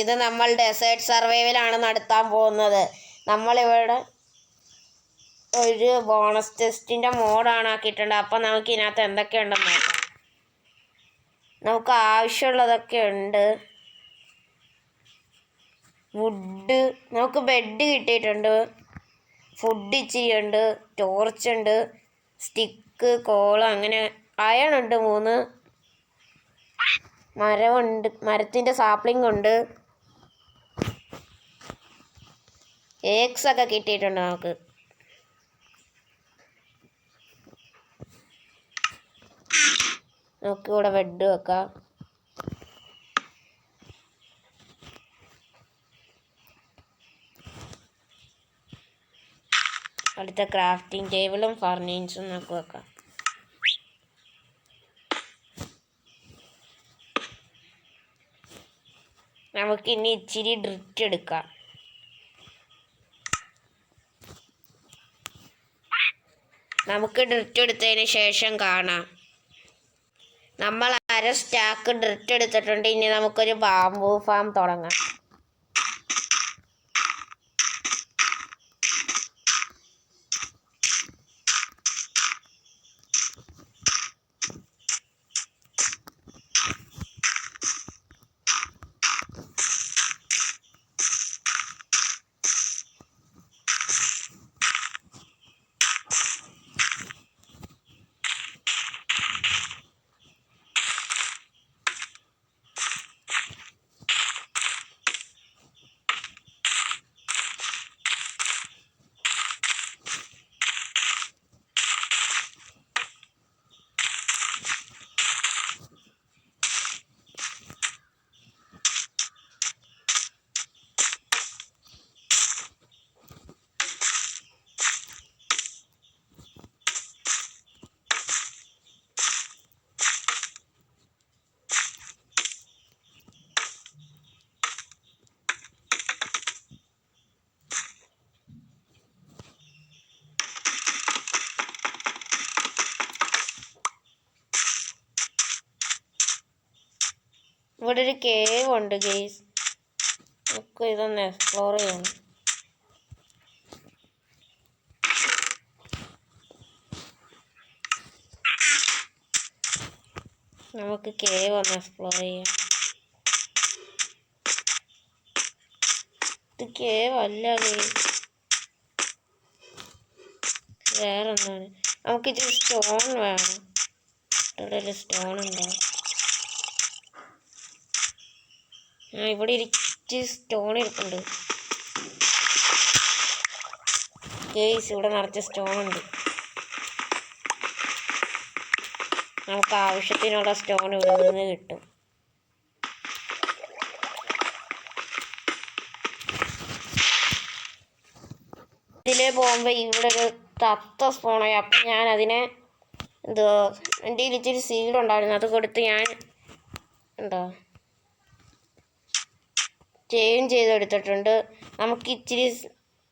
ഇത് നമ്മൾ ഡെസേർട്ട് സർവൈവലാണ് നടത്താൻ പോകുന്നത്. നമ്മളിവിടെ ഒരു ബോണസ് ടെസ്റ്റിൻ്റെ മോഡാണ് ആക്കിയിട്ടുണ്ട്. അപ്പം നമുക്ക് ഇതിനകത്ത് എന്തൊക്കെയുണ്ടെന്ന് നോക്കാം. നമുക്ക് ആവശ്യമുള്ളതൊക്കെ ഉണ്ട്. വുഡ്, നമുക്ക് ബെഡ് കിട്ടിയിട്ടുണ്ട്, ഫുഡ് ഇച്ചിരി ഉണ്ട്, ടോർച്ച് ഉണ്ട്, സ്റ്റിക്ക്, കോള്, അങ്ങനെ അയൺ ഉണ്ട് 3, മരമുണ്ട്, മരത്തിൻ്റെ സാപ്ലിംഗ് ഉണ്ട്, എഗ്സ് ഒക്കെ കിട്ടിയിട്ടുണ്ട്. നമുക്കിവിടെ ബെഡ് വെക്കാം. അടുത്ത ക്രാഫ്റ്റിംഗ് ടേബിളും ഫർണിച്ചറും നമുക്ക് വെക്കാം. നമുക്കിനി ഇച്ചിരി ഡ്രിറ്റ് എടുക്കാം. നമുക്ക് ഡ്രിറ്റ് എടുത്തതിന് ശേഷം കാണാം. നമ്മൾ 1/2 സ്റ്റാക്ക് ഡ്രിറ്റ് എടുത്തിട്ടുണ്ട്. ഇനി നമുക്കൊരു ബാംബൂ ഫാം തുടങ്ങാം. ഇവിടെ ഒരു കേവ് ഉണ്ട് ഗെയ്സ്. നമുക്ക് ഇതൊന്ന് എക്സ്പ്ലോർ ചെയ്യണം. നമുക്ക് കേവ് ഒന്ന് എക്സ്പ്ലോർ ചെയ്യാം. ഇത് കേവ് അല്ല ഗെയ്സ്, വേറൊന്നാണ്. നമുക്കിച്ചിരി സ്റ്റോൺ വേണം. ഇവിടെ ഒരു സ്റ്റോൺ ഉണ്ടാവും. ഇവിടെ ഇരിച്ച് സ്റ്റോൺ ഇരിപ്പുണ്ട് ഗെയ്സ്. ഇവിടെ നിറച്ച് സ്റ്റോൺ ഉണ്ട്. നമുക്ക് ആവശ്യത്തിനുള്ള സ്റ്റോൺ ഇവിടെ നിന്ന് കിട്ടും. ഇതിലേ പോകുമ്പോൾ ഇവിടെ ഒരു തത്ത സ്പോണായി. അപ്പം ഞാൻ അതിനെ എൻ്റെ ഇച്ചിരി സീഡ് ഉണ്ടായിരുന്നു, അത് കൊടുത്ത് ഞാൻ ചേഞ്ച് ചെയ്തെടുത്തിട്ടുണ്ട്. നമുക്ക് ഇച്ചിരി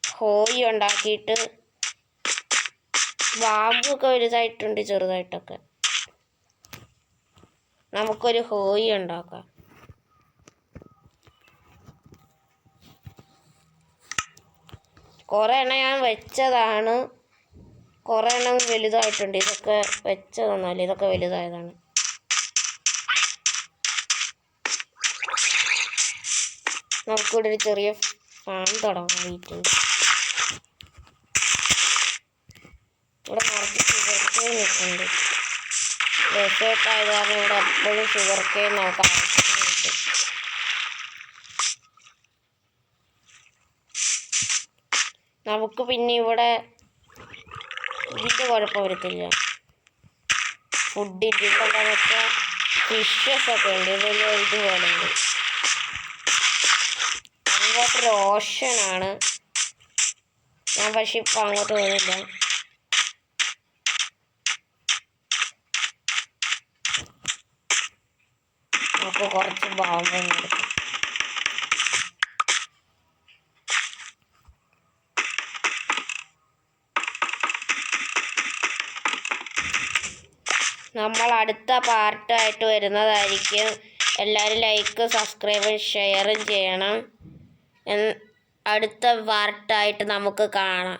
ഹോയി ഉണ്ടാക്കിയിട്ട്, ബാമ്പൊക്കെ വലുതായിട്ടുണ്ട്, ചെറുതായിട്ടൊക്കെ. നമുക്കൊരു ഹോയി ഉണ്ടാക്കാം. കുറേ എണ്ണം ഞാൻ വെച്ചതാണ്, കുറേ എണ്ണം വലുതായിട്ടുണ്ട്. ഇതൊക്കെ വെച്ചതൊന്നുമല്ല, ഇതൊക്കെ വലുതായതാണ്. നമുക്കിവിടെ ഒരു ചെറിയ ഫാം തുടങ്ങാൻ വീട്ടിൽ. ഇവിടെ നിറച്ച് ഷുഗർ കെയിൻ നിൽക്കുന്നുണ്ട്. ഡെസേർട്ട് ആയത് കാരണം ഇവിടെ എപ്പോഴും ഷുഗർ കെയിൻ നമുക്ക് ആവശ്യത്തിന് കിട്ടും. നമുക്ക് പിന്നെ ഇവിടെ ഇതിൻ്റെ കുഴപ്പം വരത്തില്ല. ഫുഡിൻ്റെ എന്താണെന്ന് വെച്ചാൽ ഫിഷസ് ഒക്കെ ഉണ്ട്. ഇതുപോലെ ഉണ്ട്. അങ്ങോട്ടൊരു ഓഷനാണ്. ഞാൻ പക്ഷെ ഇപ്പം അങ്ങോട്ട് പോകുന്നില്ല. നമുക്ക് കുറച്ച് ബാമ്പ് എടുക്കും. നമ്മൾ അടുത്ത പാർട്ടായിട്ട് വരുന്നതായിരിക്കും എല്ലാവരും ലൈക്ക് സബ്സ്ക്രൈബ് ഷെയറും ചെയ്യണം. അടുത്ത പാർട്ടായിട്ട് നമുക്ക് കാണാം.